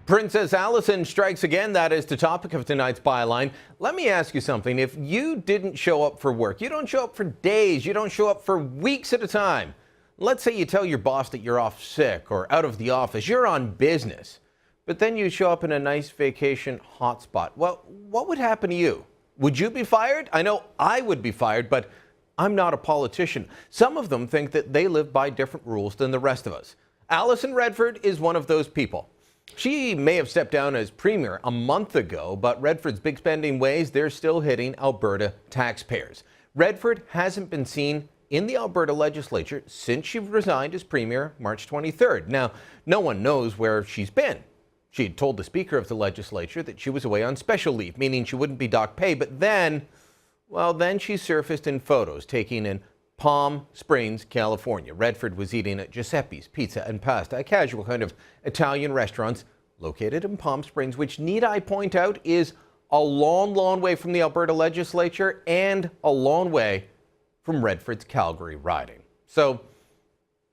Princess Alison strikes again. That is the topic of tonight's byline. Let me ask you something. If you didn't show up for work, you don't show up for days, you don't show up for weeks at a time. Let's say you tell your boss that you're off sick or out of the office, you're on business, but then you show up in a nice vacation hotspot. Well, what would happen to you? Would you be fired? I know I would be fired, but I'm not a politician. Some of them think that they live by different rules than the rest of us. Alison Redford is one of those people. She may have stepped down as premier a month ago, but Redford's big spending ways, they're still hitting Alberta taxpayers. Redford hasn't been seen in the Alberta legislature since she resigned as premier March 23rd. Now, no one knows where she's been. She had told the speaker of the legislature that she was away on special leave, meaning she wouldn't be docked pay, but then she surfaced in photos taken in Palm Springs, California. Redford was eating at Giuseppe's Pizza and Pasta, a casual kind of Italian restaurant located in Palm Springs, which, need I point out, is a long, long way from the Alberta legislature and a long way from Redford's Calgary riding. So,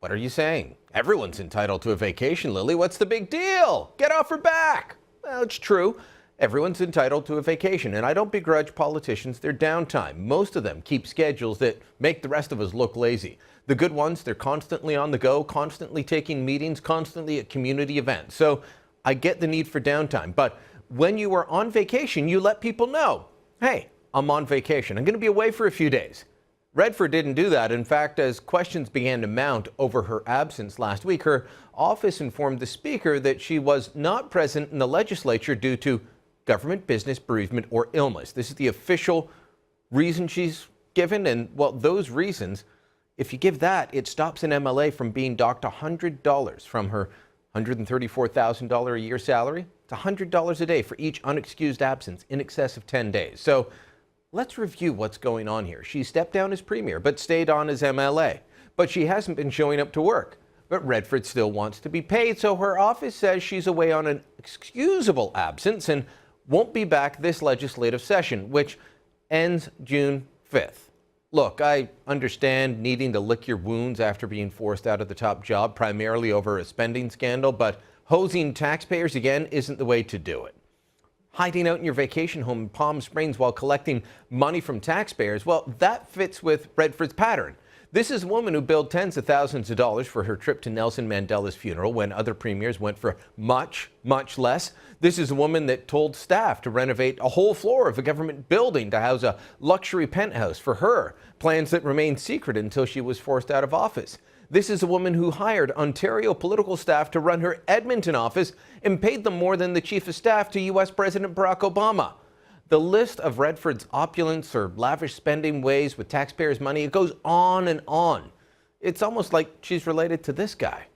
what are you saying? Everyone's entitled to a vacation, Lily. What's the big deal? Get off her back. Well, it's true. Everyone's entitled to a vacation, and I don't begrudge politicians their downtime. Most of them keep schedules that make the rest of us look lazy. The good ones, they're constantly on the go, constantly taking meetings, constantly at community events. So I get the need for downtime, but when you are on vacation, you let people know, hey, I'm on vacation. I'm going to be away for a few days. Redford didn't do that. In fact, as questions began to mount over her absence last week, her office informed the speaker that she was not present in the legislature due to government business, bereavement, or illness. This is the official reason she's given, and well, those reasons, if you give that, it stops an MLA from being docked $100 from her $134,000 a year salary. It's $100 a day for each unexcused absence in excess of 10 days. So let's review what's going on here. She stepped down as premier, but stayed on as MLA. But she hasn't been showing up to work. But Redford still wants to be paid, so her office says she's away on an excusable absence and won't be back this legislative session, which ends June 5th. Look, I understand needing to lick your wounds after being forced out of the top job, primarily over a spending scandal, but hosing taxpayers again isn't the way to do it. Hiding out in your vacation home in Palm Springs while collecting money from taxpayers, well, that fits with Redford's pattern. This is a woman who billed tens of thousands of dollars for her trip to Nelson Mandela's funeral when other premiers went for much, much less. This is a woman that told staff to renovate a whole floor of a government building to house a luxury penthouse for her, plans that remained secret until she was forced out of office. This is a woman who hired Ontario political staff to run her Edmonton office and paid them more than the chief of staff to U.S. President Barack Obama. The list of Redford's opulence or lavish spending ways with taxpayers' money, it goes on and on. It's almost like she's related to this guy.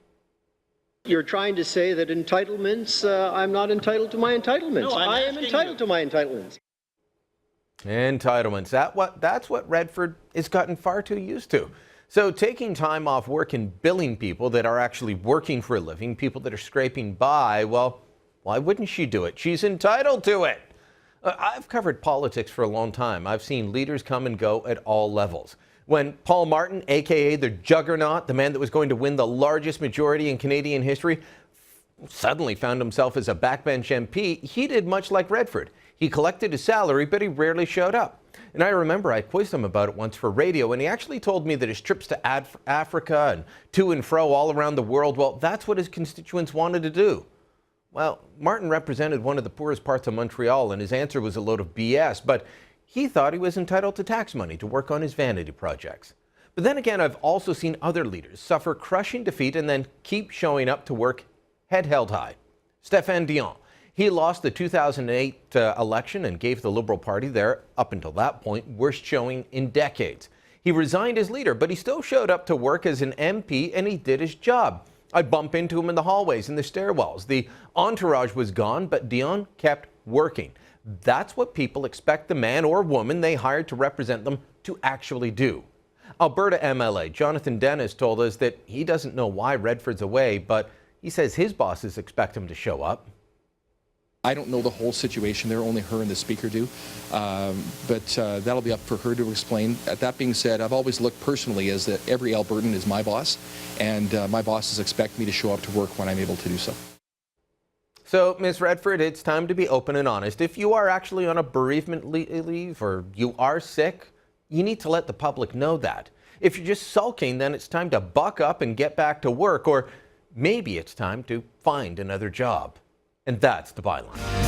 You're trying to say that entitlements, I'm not entitled to my entitlements. No, I am entitled to my entitlements. Entitlements. That's what Redford has gotten far too used to. So taking time off work and billing people that are actually working for a living, people that are scraping by, well, why wouldn't she do it? She's entitled to it. I've covered politics for a long time. I've seen leaders come and go at all levels. When Paul Martin, a.k.a. the juggernaut, the man that was going to win the largest majority in Canadian history, suddenly found himself as a backbench MP, he did much like Redford. He collected his salary, but he rarely showed up. And I remember I quizzed him about it once for radio, and he actually told me that his trips to Africa and to and fro all around the world, well, that's what his constituents wanted to do. Well, Martin represented one of the poorest parts of Montreal, and his answer was a load of BS, but he thought he was entitled to tax money to work on his vanity projects. But then again, I've also seen other leaders suffer crushing defeat and then keep showing up to work head held high. Stéphane Dion. He lost the 2008 election and gave the Liberal Party their, up until that point, worst showing in decades. He resigned as leader, but he still showed up to work as an MP, and he did his job. I'd bump into him in the hallways, in the stairwells. The entourage was gone, but Dion kept working. That's what people expect the man or woman they hired to represent them to actually do. Alberta MLA Jonathan Dennis told us that he doesn't know why Redford's away, but he says his bosses expect him to show up. I don't know the whole situation there, only her and the speaker do, but that'll be up for her to explain. That being said, I've always looked personally as that every Albertan is my boss, and my bosses expect me to show up to work when I'm able to do so. So, Ms. Redford, it's time to be open and honest. If you are actually on a bereavement leave or you are sick, you need to let the public know that. If you're just sulking, then it's time to buck up and get back to work, or maybe it's time to find another job. And that's the byline.